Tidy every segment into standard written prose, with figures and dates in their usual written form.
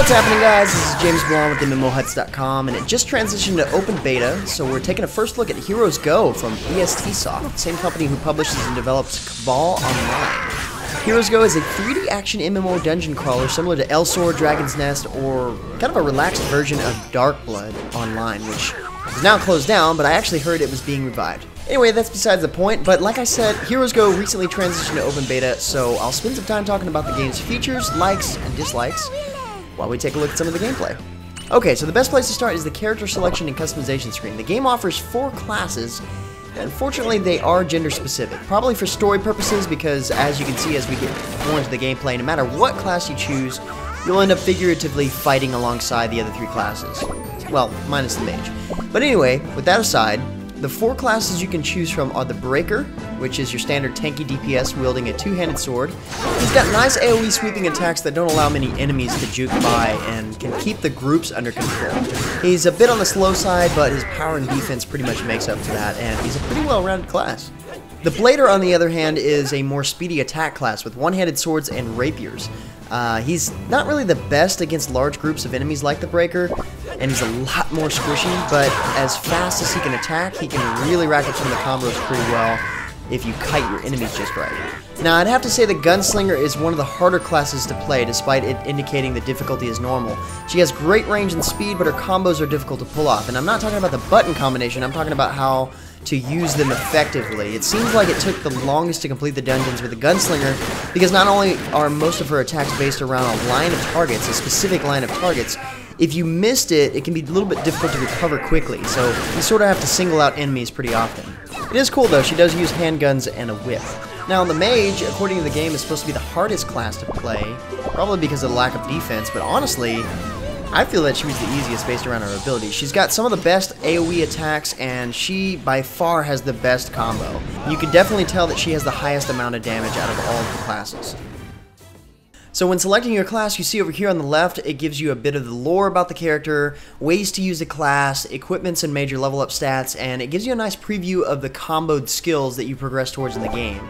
What's happening, guys? This is James Blonde with MMOHuts.com, and it just transitioned to open beta, so we're taking a first look at HeroesGo from EST Soft, the same company who publishes and develops Cabal Online. HeroesGo is a 3D action MMO dungeon crawler similar to Elsword, Dragon's Nest, or kind of a relaxed version of Darkblood Online, which is now closed down, but I actually heard it was being revived. Anyway, that's besides the point, but like I said, HeroesGo recently transitioned to open beta, so I'll spend some time talking about the game's features, likes, and dislikes, while we take a look at some of the gameplay. Okay, so the best place to start is the character selection and customization screen. The game offers 4 classes, and unfortunately they are gender specific. Probably for story purposes, because as you can see as we get more into the gameplay, no matter what class you choose, you'll end up figuratively fighting alongside the other 3 classes. Well, minus the mage. But anyway, with that aside, the 4 classes you can choose from are the Breaker, which is your standard tanky DPS wielding a 2-handed sword. He's got nice AoE sweeping attacks that don't allow many enemies to juke by and can keep the groups under control. He's a bit on the slow side, but his power and defense pretty much makes up for that, and he's a pretty well-rounded class. The Blader, on the other hand, is a more speedy attack class with one-handed swords and rapiers. He's not really the best against large groups of enemies like the Breaker, and he's a lot more squishy, but as fast as he can attack, he can really rack up some of the combos pretty well if you kite your enemies just right. Now, I'd have to say the Gunslinger is one of the harder classes to play, despite it indicating the difficulty is normal. She has great range and speed, but her combos are difficult to pull off, and I'm not talking about the button combination, I'm talking about how to use them effectively. It seems like it took the longest to complete the dungeons with the Gunslinger, because not only are most of her attacks based around a line of targets, a specific line of targets, if you missed it, it can be a little bit difficult to recover quickly, so you sort of have to single out enemies pretty often. It is cool though, she does use handguns and a whip. Now the Mage, according to the game, is supposed to be the hardest class to play, probably because of the lack of defense, but honestly, I feel that she was the easiest based around her abilities. She's got some of the best AoE attacks, and she by far has the best combo. You can definitely tell that she has the highest amount of damage out of all of the classes. So when selecting your class, you see over here on the left, it gives you a bit of the lore about the character, ways to use the class, equipments and major level up stats, and it gives you a nice preview of the comboed skills that you progress towards in the game.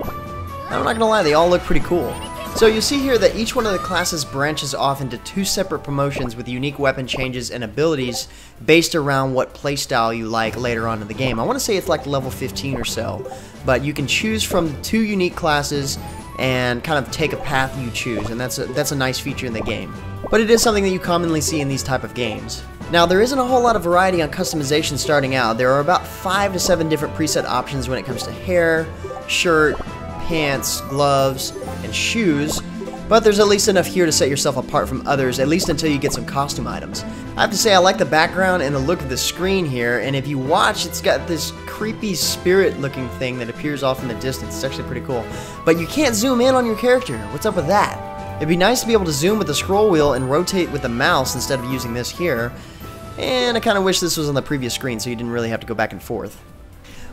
Now, I'm not gonna lie, they all look pretty cool. So you see here that each one of the classes branches off into 2 separate promotions with unique weapon changes and abilities based around what playstyle you like later on in the game. I want to say it's like level 15 or so, but you can choose from 2 unique classes and kind of take a path you choose, and that's a nice feature in the game. But it is something that you commonly see in these type of games. Now, there isn't a whole lot of variety on customization starting out. There are about 5 to 7 different preset options when it comes to hair, shirt, pants, gloves, and shoes, but there's at least enough here to set yourself apart from others, at least until you get some costume items. I have to say I like the background and the look of the screen here, and if you watch, it's got this creepy spirit looking thing that appears off in the distance. It's actually pretty cool. But you can't zoom in on your character. What's up with that? It'd be nice to be able to zoom with the scroll wheel and rotate with the mouse instead of using this here, and I kind of wish this was on the previous screen so you didn't really have to go back and forth.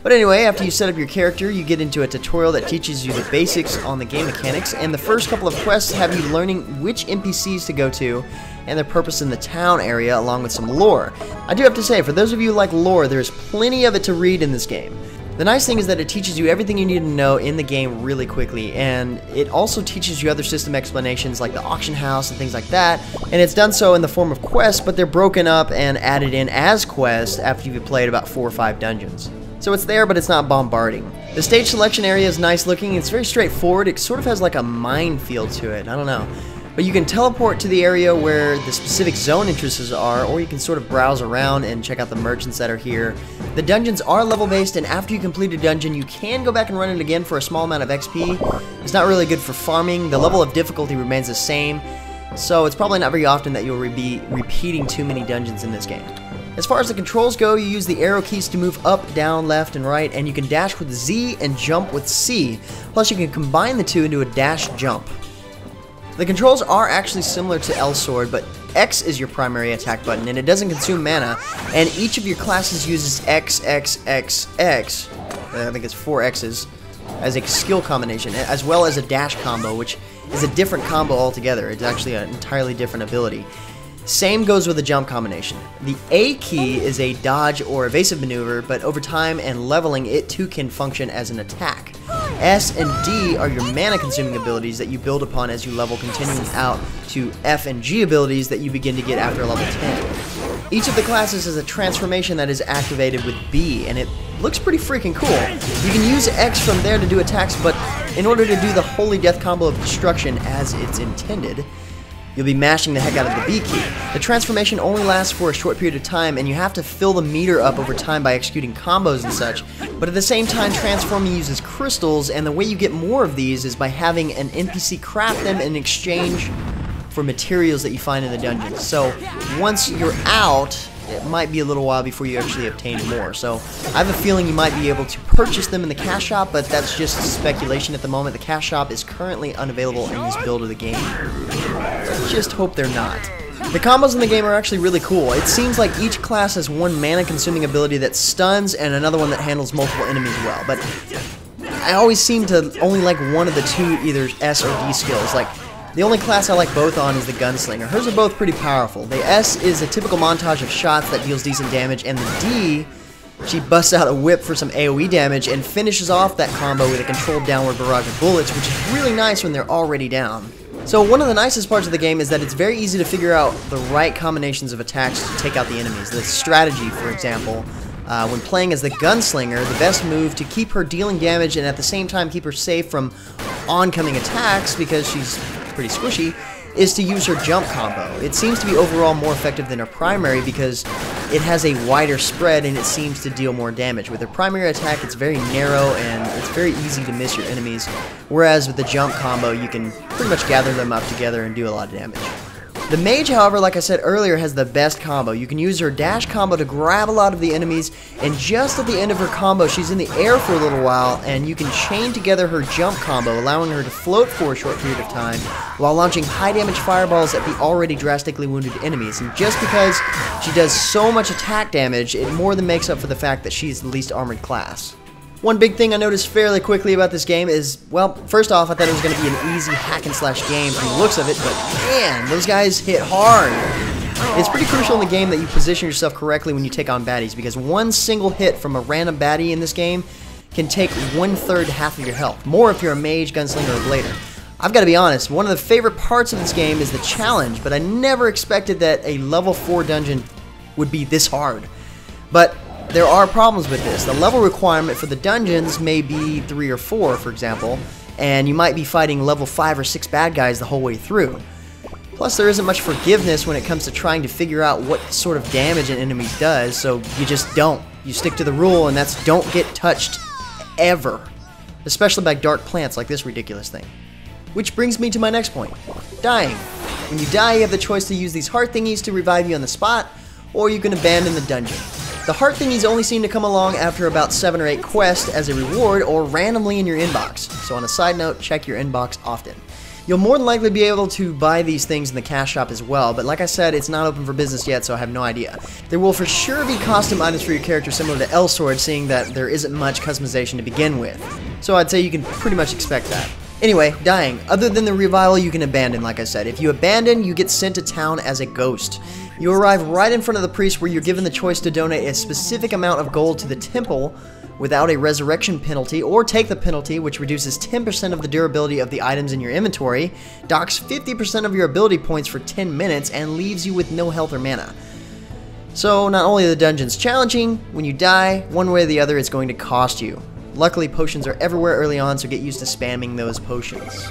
But anyway, after you set up your character, you get into a tutorial that teaches you the basics on the game mechanics, and the first couple of quests have you learning which NPCs to go to and their purpose in the town area, along with some lore. I do have to say, for those of you who like lore, there's plenty of it to read in this game. The nice thing is that it teaches you everything you need to know in the game really quickly, and it also teaches you other system explanations like the auction house and things like that, and it's done so in the form of quests, but they're broken up and added in as quests after you've played about 4 or 5 dungeons. So it's there, but it's not bombarding. The stage selection area is nice looking. It's very straightforward. It sort of has like a minefield to it. I don't know. But you can teleport to the area where the specific zone interests are, or you can sort of browse around and check out the merchants that are here. The dungeons are level based, and after you complete a dungeon, you can go back and run it again for a small amount of XP. It's not really good for farming. The level of difficulty remains the same, so it's probably not very often that you'll be repeating too many dungeons in this game. As far as the controls go, you use the arrow keys to move up, down, left, and right, and you can dash with Z and jump with C. Plus, you can combine the 2 into a dash jump. The controls are actually similar to Elsword, but X is your primary attack button, and it doesn't consume mana, and each of your classes uses X, X, X, X, I think it's 4 X's, as a skill combination, as well as a dash combo, which is a different combo altogether. It's actually an entirely different ability. Same goes with the jump combination. The A key is a dodge or evasive maneuver, but over time and leveling, it too can function as an attack. S and D are your mana consuming abilities that you build upon as you level, continuing out to F and G abilities that you begin to get after level 10. Each of the classes has a transformation that is activated with B, and it looks pretty freaking cool. You can use X from there to do attacks, but in order to do the Holy Death combo of destruction as it's intended, you'll be mashing the heck out of the B key. The transformation only lasts for a short period of time, and you have to fill the meter up over time by executing combos and such, but at the same time transforming uses crystals, and the way you get more of these is by having an NPC craft them in exchange for materials that you find in the dungeons. So once you're out, it might be a little while before you actually obtain more. So I have a feeling you might be able to purchase them in the cash shop, but that's just speculation at the moment. The cash shop is currently unavailable in this build of the game. Just hope they're not. The combos in the game are actually really cool. It seems like each class has one mana consuming ability that stuns and another one that handles multiple enemies well, but I always seem to only like one of the two, either S or D skills. Like, the only class I like both on is the Gunslinger. Hers are both pretty powerful. The S is a typical montage of shots that deals decent damage, and the D, she busts out a whip for some AoE damage and finishes off that combo with a controlled downward barrage of bullets, which is really nice when they're already down. So one of the nicest parts of the game is that it's very easy to figure out the right combinations of attacks to take out the enemies. The strategy, for example, when playing as the Gunslinger, the best move to keep her dealing damage and at the same time keep her safe from oncoming attacks, because she's pretty squishy, is to use her jump combo. It seems to be overall more effective than her primary because it has a wider spread and it seems to deal more damage. With her primary attack, it's very narrow and it's very easy to miss your enemies, whereas with the jump combo, you can pretty much gather them up together and do a lot of damage. The Mage, however, like I said earlier, has the best combo. You can use her dash combo to grab a lot of the enemies, and just at the end of her combo, she's in the air for a little while, and you can chain together her jump combo, allowing her to float for a short period of time, while launching high damage fireballs at the already drastically wounded enemies. And just because she does so much attack damage, it more than makes up for the fact that she's the least armored class. One big thing I noticed fairly quickly about this game is, well, first off, I thought it was going to be an easy hack and slash game from the looks of it, but man, those guys hit hard. It's pretty crucial in the game that you position yourself correctly when you take on baddies, because one single hit from a random baddie in this game can take 1/3 to half of your health, more if you're a mage, gunslinger, or blader. I've got to be honest, one of the favorite parts of this game is the challenge, but I never expected that a level 4 dungeon would be this hard. But there are problems with this. The level requirement for the dungeons may be 3 or 4, for example, and you might be fighting level 5 or 6 bad guys the whole way through. Plus, there isn't much forgiveness when it comes to trying to figure out what sort of damage an enemy does, so you just don't. You stick to the rule, and that's don't get touched ever. Especially by dark plants like this ridiculous thing. Which brings me to my next point. Dying. When you die, you have the choice to use these heart thingies to revive you on the spot, or you can abandon the dungeon. The heart thingies only seem to come along after about 7 or 8 quests as a reward or randomly in your inbox. So on a side note, check your inbox often. You'll more than likely be able to buy these things in the cash shop as well, but like I said, it's not open for business yet, so I have no idea. There will for sure be costume items for your character similar to Elsword, seeing that there isn't much customization to begin with. So I'd say you can pretty much expect that. Anyway, dying. Other than the revival, you can abandon, like I said. If you abandon, you get sent to town as a ghost. You arrive right in front of the priest where you're given the choice to donate a specific amount of gold to the temple without a resurrection penalty, or take the penalty, which reduces 10% of the durability of the items in your inventory, docks 50% of your ability points for 10 minutes, and leaves you with no health or mana. So not only are the dungeons challenging, when you die, one way or the other it's going to cost you. Luckily, potions are everywhere early on, so get used to spamming those potions.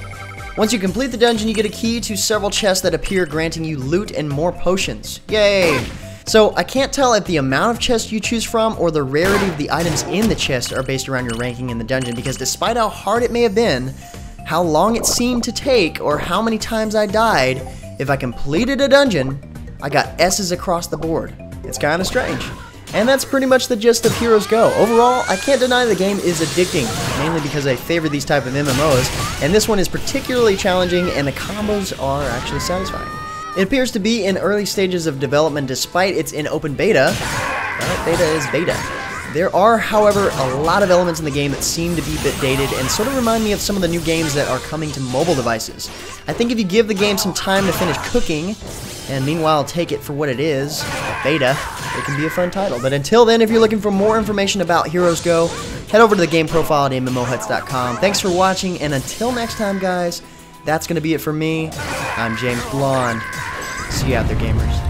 Once you complete the dungeon, you get a key to several chests that appear, granting you loot and more potions. Yay! So, I can't tell if the amount of chests you choose from or the rarity of the items in the chest are based around your ranking in the dungeon, because despite how hard it may have been, how long it seemed to take, or how many times I died, if I completed a dungeon, I got S's across the board. It's kinda strange. And that's pretty much the gist of HeroesGo. Overall, I can't deny the game is addicting, mainly because I favor these type of MMOs, and this one is particularly challenging, and the combos are actually satisfying. It appears to be in early stages of development despite it's in open beta, but beta is beta. There are, however, a lot of elements in the game that seem to be a bit dated and sort of remind me of some of the new games that are coming to mobile devices. I think if you give the game some time to finish cooking, And meanwhile, take it for what it is, a beta. It can be a fun title. But until then, if you're looking for more information about HeroesGo, head over to the game profile at MMOHuts.com. Thanks for watching, and until next time, guys, that's going to be it for me. I'm James Blonde. See you out there, gamers.